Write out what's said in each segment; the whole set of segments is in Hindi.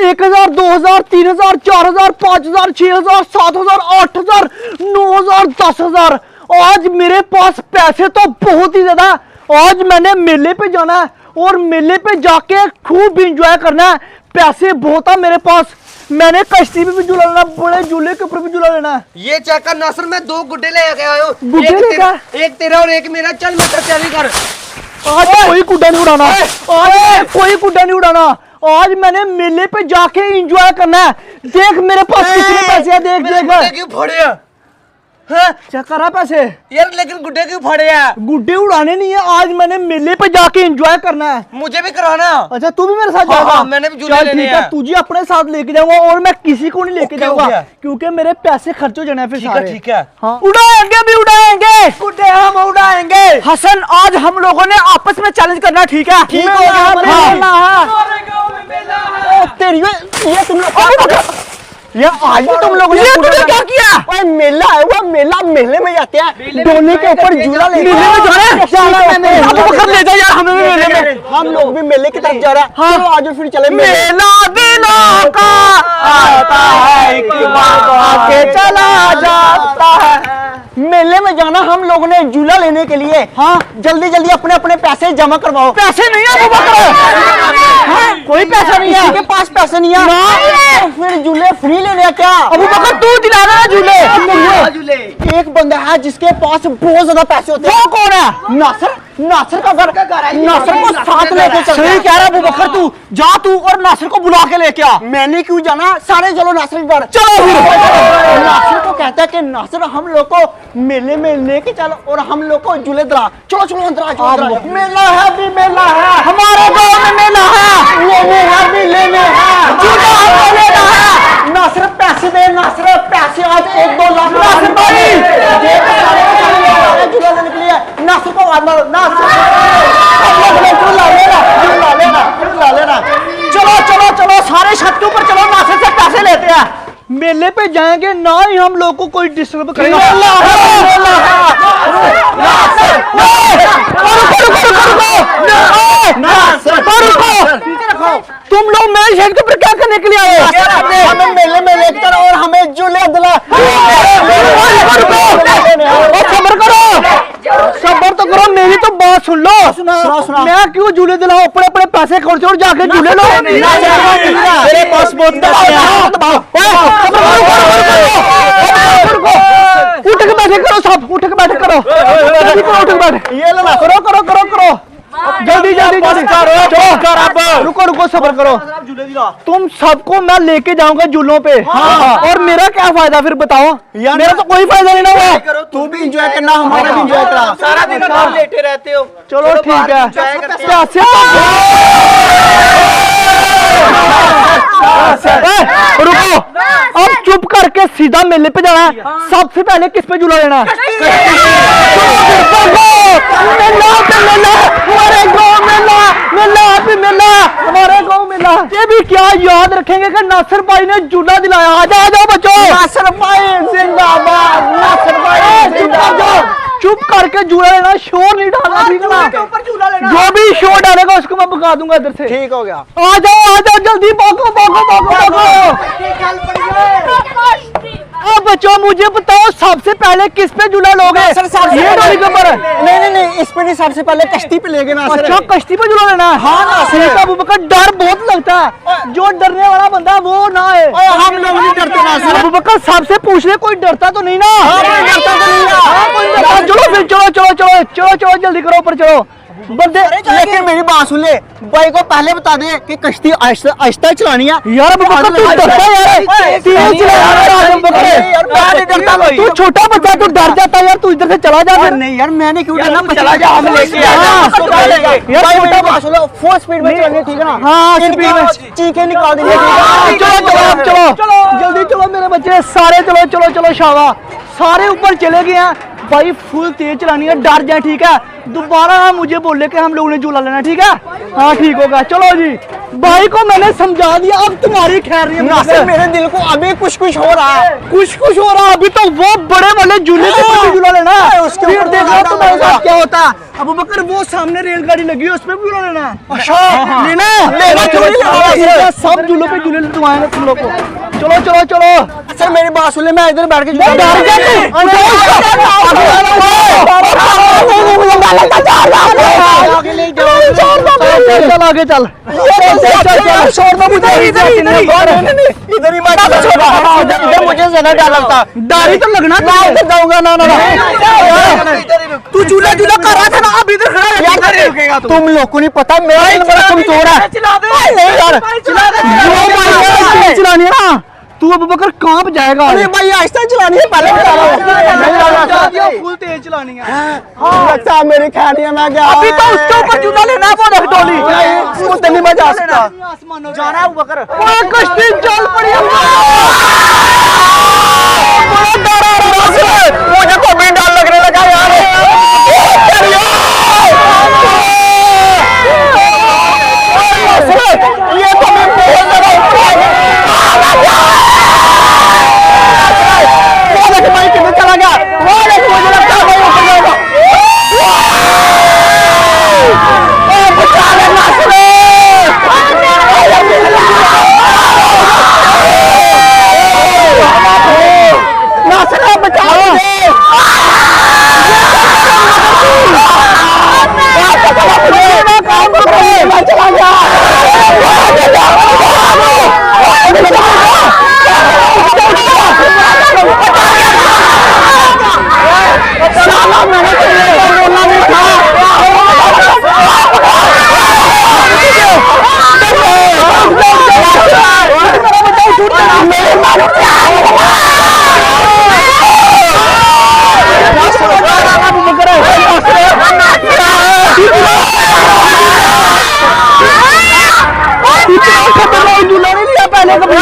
1000, 2000, 3000, 4000, 5000, 6000, 7000, 8000, 9000, 10000। आज मेरे पास पैसे तो बहुत ही ज्यादा। आज मैंने मेले पे जाना है और मेले पे जाके खूब इंजॉय करना है। पैसे बहुत है मेरे पास। मैंने कश्ती पे भी झूला लेना, बड़े झूले के ऊपर भी झूला लेना है। ये चेक कर नासर, मैं 2 गुड्डे ले आया हूँ। एक तेरा और एक मेरा। चल मैं तैयारी कर। आज कोई गुड्डा नहीं उड़ाना, आज कोई गुड्डा नहीं उड़ाना। आज मैंने मेले पे जाके एंजॉय करना है। देख मेरे पास कितने पैसे हैं, देख देख। क्यों फोड़े हैं? हाँ? चेक करा पैसे यार लेकिन गुड्डे क्यों फाड़े हैं? गुड्डे उड़ाने नहीं है, आज मैंने मेले पे जाके एंजॉय करना है। मुझे भी कराना। अच्छा तू भी मेरे साथ जाएगा? हाँ, मैंने भी झूले लेने हैं। तुझे अपने साथ लेके जाऊंगा और मैं किसी को नहीं लेके जाऊंगा क्योंकि मेरे पैसे खर्च हो जाने हैं फिर सारे। ठीक है। हाँ उड़ाएंगे भी उड़ाएंगे, गुड्डे हम उड़ाएंगे। हसन आज हम लोगों ने आपस में चैलेंज करना, ठीक है? ठीक है। तेरी ये तुम लोग ये आज भी तुम लोगों ने क्या किया? ओए मेला है वो, मेले में जाते हैं, डोली के ऊपर झूला ले, मेले में जा रहे हैं। ले जा यार, हमें भी मेले में, हम लोग भी मेले की तरफ जा रहे हैं। हाँ आज फिर चले। मेला दिनों का आता है कि आके चला जाता है। मेले में जाना हम लोगों ने झूला लेने के लिए। हाँ जल्दी जल्दी अपने अपने पैसे जमा करवाओ। पैसे नहीं है कोई पैसा नहीं है, किसी के पास पैसे नहीं है। तो फिर झूले फ्री ले लिया क्या? अबू बकर तू दिला रहा है झूले? एक बंदा है जिसके पास बहुत ज्यादा पैसे होते हैं। वो कौन है? नासर। नासर का घर, नासर को साथ लेके चल। सही कह रहा है अबू बकर, तू जा तू और नासर को बुला के लेके आ। मैंने क्यों जाना, सारे चलो नासर के घर। चलो नासर को कहता है कि नासर हम लोग को मेले में लेके चल और हम लोग को झूले दिला। चलो चलो अंदर आ। मेला है भी मेला है, हमारे गाँव में मेला है, लेने है झूला लेना है। नासर पैसे दे, नासर पैसे आज 1-2 लाख। नासर भाई झूला लेने के लिए नासर को लेना। चलो चलो चलो सारे छत के ऊपर चलो, नासर से पैसे लेते हैं। मेले पे जाएंगे ना ही हम लोग को कोई डिस्टर्ब करेगा। तुम लोग मेरे शहर के ऊपर क्या करने के लिए आए? हमें मेले में लेकर और हमें झूले दिला। सबर तो करो, मेरी तो बात सुन लो। सुना। मैं क्यों झूले दिलाऊं? अपने अपने पैसे खर्च और जाके झूले लो। मेरे पास बहुत उठ के बैठे करो, सब उठ के बैठे करो। उठ के बैठे, ये लो करो करो करो करो जल्दी जल्दी जल्दी। रुको सब्र करो। तुम सबको मैं लेके जाऊंगा झूलों पे। हाँ। और मेरा क्या फायदा फिर बताओ? मेरा तो कोई फायदा नहीं ना हुआ। तू भी एंजॉय करना, हमारा भी एंजॉय करना। सारा दिन आप लेटे रहते हो। चलो ठीक है। रुको, अब चुप करके सीधा मेले पे जाना है। सबसे पहले किस पे झूला लेना है? हमारे गाँव मेला। ये भी क्या याद रखेंगे कि नासर भाई ने झूला दिलाया। आ जाओ बच्चों। नासर भाई जिंदाबाद, नासर भाई जिंदाबाद। चुप करके झूला लेना, शोर नहीं डालना, ठीक है ना? जो भी शोर डालेगा उसको मैं भगा दूंगा इधर से। ठीक हो गया। आ जाओ जल्दी, भागो भागो भागो भागो। अब बच्चों मुझे बताओ सबसे पहले किस पे झूला लोगे? ये डोली के ऊपर? नहीं इस पे नहीं, सबसे पहले कश्ती पे लेगे ना। अच्छा कश्ती पे झूला लेना है? हाँ अबू बकर, डर बहुत लगता है। जो डरने वाला बंदा है वो ना है। हम लोग नहीं डरते ना अबू बकर, सबसे पूछ ले कोई डरता तो नहीं ना? चलो फिर चलो जल्दी करो, ऊपर चलो बंदे। लेकिन मेरी बात सुन ले, भाई को पहले बता दे कि कश्ती आहिस्ता चलानी है। यार तू डरता यार, तू छोटा बच्चा, तू डर जाता यार, तू इधर से चला जा। नहीं यार मैंने क्यों डरना, चला जा, हम लेके फुल स्पीड में चलेंगे, ठीक है ना? हाँ स्पीड में चीखें निकाल देंगे। चलो जल्दी चलो मेरे बच्चे, सारे चलो शाबाश, सारे ऊपर चले गए हैं भाई। फुल तेज चलानी है, डर जाए, ठीक है? दोबारा मुझे बोले कि हम लोगों ने झूला लेना, ठीक है? हाँ ठीक होगा, चलो जी। भाई को मैंने समझा दिया, अब तुम्हारी खैर नहीं है। मेरे दिल को अभी कुछ कुछ हो रहा है, कुछ कुछ हो रहा है। अभी तो वो बड़े वाले झूले पे झूला लेना है, उसके ऊपर देख लो तुम्हारे साथ क्या होता है। अबू बकर वो सामने रेलगाड़ी लगी है, उस पे भी झूला लेना है। अच्छा लेना लेना, सब झूलों पे झूले लगवाएंगे तुम लोग को। चलो चलो चलो सर, मेरी बात सुन ले, मैं इधर बैठ के चल आगे चल, इधर ही मुझे ज्यादा डर लगता, डर ही तो लगना। जाऊंगा ना तू झूला झूला कर रहा था ना, अब इधर खड़ा। तुम लोग को नहीं पता मेरा नंबर कमजोर है। चलानी है ना तू, अबू बकर कांप जाएगा। अरे भाई आहिस्ता चलानी है, पहले बता रहा हूं। फुल तेज चलानी है। अच्छा मेरी खैर है, मैं क्या अभी तो उसके ऊपर झूला लेना है, वो रख डोली उसको नहीं मजा सकता। जाना है अबू बकर, ओए कश्ती चल पड़ी। बड़ा डर आ रहा है मुझे, तो भी डर लगने लगा यार। ये तो मैं बहुत ज्यादा भाई किधर चला गया, वो देख मुझे लगता है भाई ऊपर जाएगा। बचा ले नासरे, नासरे बचा मुझे। चला गया साला, मैंने बोलना नहीं था। झूला नहीं लिया पहले कभी।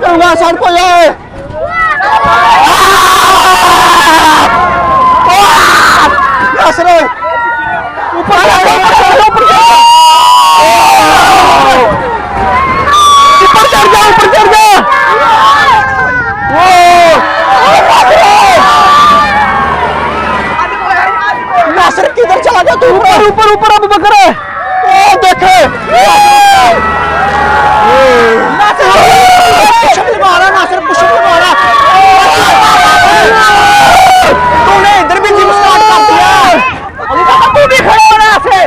करूंगा सर को जाए ऊपर चढ़ जा, ऊपर चढ़ जा। नासिर किधर चला गया तू? ऊपर ऊपर ऊपर अबू बकर है, ओ देखे नासिर पुशअप मारा। तूने इधर भी जिम स्टार्ट कर दिया, तू भी खड़ा हो रहा है।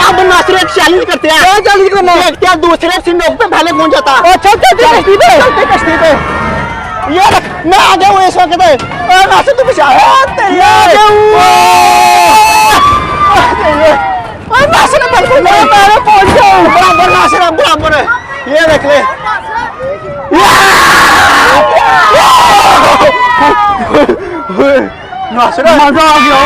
अब नासिर एक चैलेंज करते हैं। क्या चैलेंज करना है? देखते हैं दूसरे सिंडोक पे पहले कौन जाता है। अच्छा कश्ती पे, कश्ती पे ये मैं आगे हूँ इस वक्त। नासिर तू पीछे पहुंच जाऊं बराबर। नासिर अब बराबर है, ये देख ले। नासिर मजा आ गया,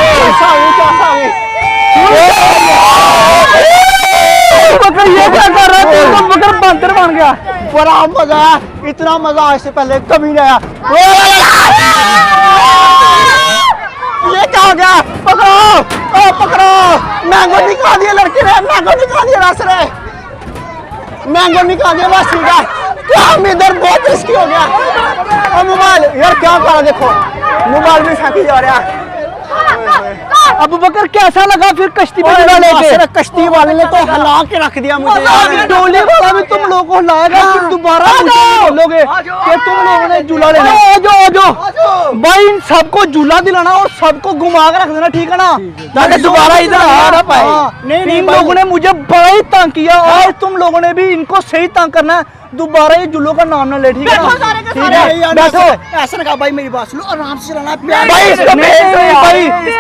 ये क्या कर रहा है? बकर बंदर बन गया। बड़ा मजा आया, इतना मजा आज से पहले कभी नहीं आया। ये क्या हो गया? पकड़ो, ओ पकड़ो। मैंगो निकाल दिया लड़के ने, मैंगो निकाल दिया नासिर ने, मैंगो निकाल दिया। बस ठीक है, काम इधर बहुत रिस्की हो गया। और मोबाइल यार क्या करा, देखो मोबाइल भी फेंकी जा रहा है। अबू बकर कैसा लगा फिर कश्ती पे झूला लेके? कश्ती वाले ने तो हिला के रख दिया मुझे। डोली वाला भी तुम लोगों को लाएगा, फिर दोबारा बोलोगे कि तुम लोगों ने झूला लेना। आजो भाई, इन सबको झूला दिलाना और सबको घुमा के रख देना, ठीक है ना? ताकि दोबारा इधर आ ना पाए। इन लोगों ने मुझे बड़ा ही तंग किया और तुम लोगों ने भी इनको सही तंग करना है। दोबारा ये झूलों का नाम ना ले, ठीक है? बैठो, ऐसा ना भाई, मेरी बात सुनो, आराम से चलाना भाई,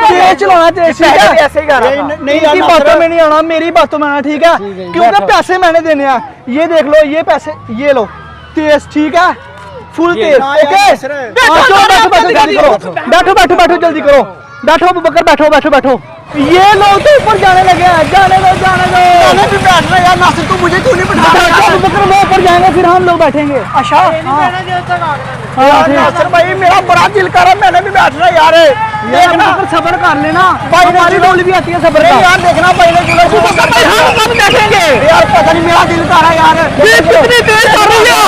तेज चलाना, तेज ऐसे ही करना, नहीं बातों में नहीं आना, मेरी बातों में आना, ठीक है? क्योंकि पैसे मैंने देने हैं। ये देख लो, ये पैसे ये लो, तेज, ठीक है? फुल तेज, ओके? बैठो बैठो बैठो जल्दी करो, बैठो अबू बकर, बैठो बैठो बैठो। ये लोग तो ऊपर जाने लगे हैं, जाने दो जाने दो। मैंने भी बैठना यार नासिर, तू मुझे क्यों नहीं बिठा रहा? अबू बकर वो ऊपर जाएंगे फिर हम लोग बैठेंगे। अच्छा यार नासिर भाई मेरा बड़ा दिल कर रहा है, मैंने भी बैठना यार। देखना सब्र कर लेना भाई, हमारी डोली भी आती है सब्र का यार। देखना भाई ने बोला हम कब बैठेंगे यार, पता नहीं मेरा दिल कर रहा है यार। ये कितनी देर कर रही है,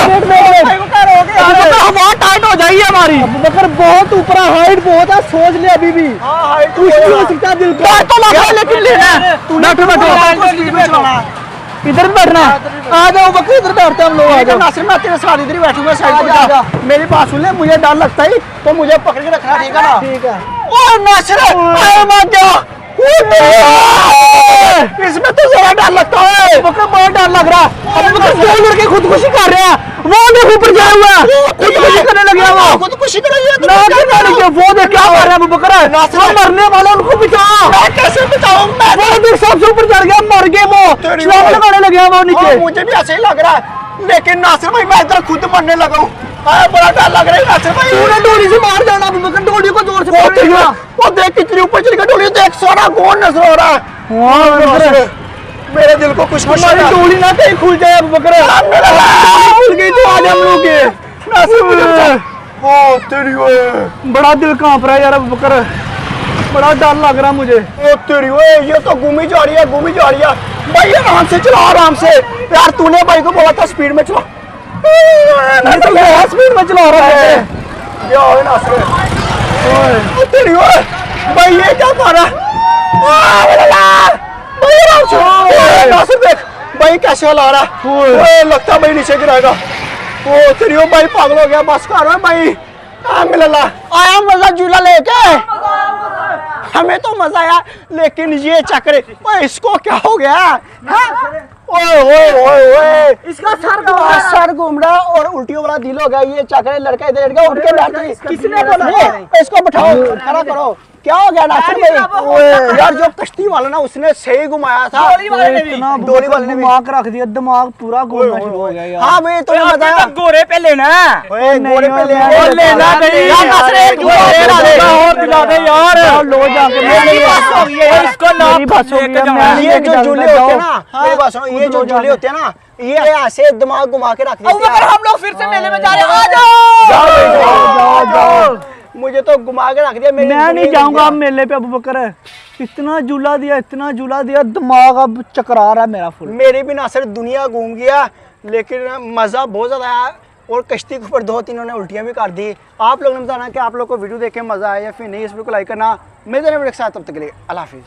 हवा टाइट हो जाएगी हमारी। अबू बकर बहुत ऊपर हाइट बहुत है, सोच ले अभी भी कुछ नहीं हो सकता दिल को तो लगा, लेकिन लेना है। बैठो बैठो इधर बैठना है, आ जाओ बकर इधर बैठते हैं हम लोग। आ जाओ नासिर, मैं तेरे साथ इधर ही बैठूंगा साइड पे। जा मेरी बात सुन ले, मुझे डर लगता है तो मुझे पकड़ के रखना, ठीक है ना? ठीक है। ओ नासिर आए मत जा, इसमें तो जरा डर लगता है। बकर बहुत डर लग रहा है। अब बकर दो लड़के खुदकुशी कर रहे हैं, वो देख ऊपर गया हुआ है, खुदकुशी करने लगे हैं। वो खुदकुशी कर रही है ना, वो देख क्या कर रहे हैं अबू बकर, वो मरने वाला, उनको बचाओ। मैं कैसे बचाऊं? मैं वो देख सबसे ऊपर चढ़ गया, मर गए वो, छलांग लगाने लगे हैं वो नीचे। मुझे भी ऐसे ही लग रहा है, लेकिन नासिर भाई मैं इधर खुद मरने लगा हूँ, बड़ा डर लग रहा है नासिर भाई। तूने डोरी से मार जाना अबू बकर, डोरी को जोर से मारेगा। वो देख कितनी ऊपर चली गई डोरी, देख सारा गोंद नजर हो रहा है। मेरे दिल को कुछ हमारी डोली ना कहीं खुल जाए अबू बकर, खुल गई तो आज हम लोग के बड़ा दिल कांप रहा है यार अबू बकर, बड़ा डर लग रहा मुझे। ओ तेरी ओए, ये तो घूमी जा रही है, घूमी जा रही है भाई। आराम से चला, आराम से यार। तूने भाई को बोला था स्पीड में चला, स्पीड में चला रहा है। तेरी ओए भाई, ये क्या कर रहा है? नासिर देख भाई कैसे हला रहा है, लगता भाई नीचे गिराएगा। ओ तेरी ओ भाई पागल हो गया, बस कर रहा है भाई। आया मजा झूला लेके, हमें तो मजा आया, लेकिन ये चक्कर इसको क्या हो गया? ओए ओए ओए ओए, इसका सर घूम रहा और उल्टियों वाला दिल हो गया। ये चक्कर लड़का इधर लड़का उठ के बैठ गई। किसने बोला? इसको बिठाओ, खड़ा करो। क्या हो गया नासिर भाई? यार जो कश्ती वाला ना उसने सही घुमाया था, डोली वाले ने दिमाग रख दिया, दिमाग पूरा घूमना शुरू हो गया यार। हाँ भाई तुम्हें मजा आया? गोरे पे लेना, गोरे पे लेना और दिला दे यार। लो जाके मेरी बात हो गई है, इसको मेरी बात हो गई। ये जो झूले होते हैं ना, मेरी बात सुनो, ये जो झूले होते हैं ना, ये ऐसे दिमाग घुमा के रख देते हैं। हम लोग फिर से मेले में जा रहे हैं, आ जाओ। मुझे तो घुमा के रख दिया। मैं नहीं जाऊंगा अब मेले पे अबू बकर, इतना झूला दिया, इतना झूला दिया, दिमाग अब चकरा रहा है मेरा फुल। मेरी भी नासिर दुनिया घूम गया, लेकिन मजा बहुत ज्यादा आया और कश्ती के ऊपर 2-3 ने उल्टियां भी कर दी। आप लोगों ने बताना कि आप लोग को वीडियो देख के मजा आया या फिर नहीं। इस वीडियो को लाइक करना, मेरे एक साथ, तब तक के लिए अल्लाह हाफिज़।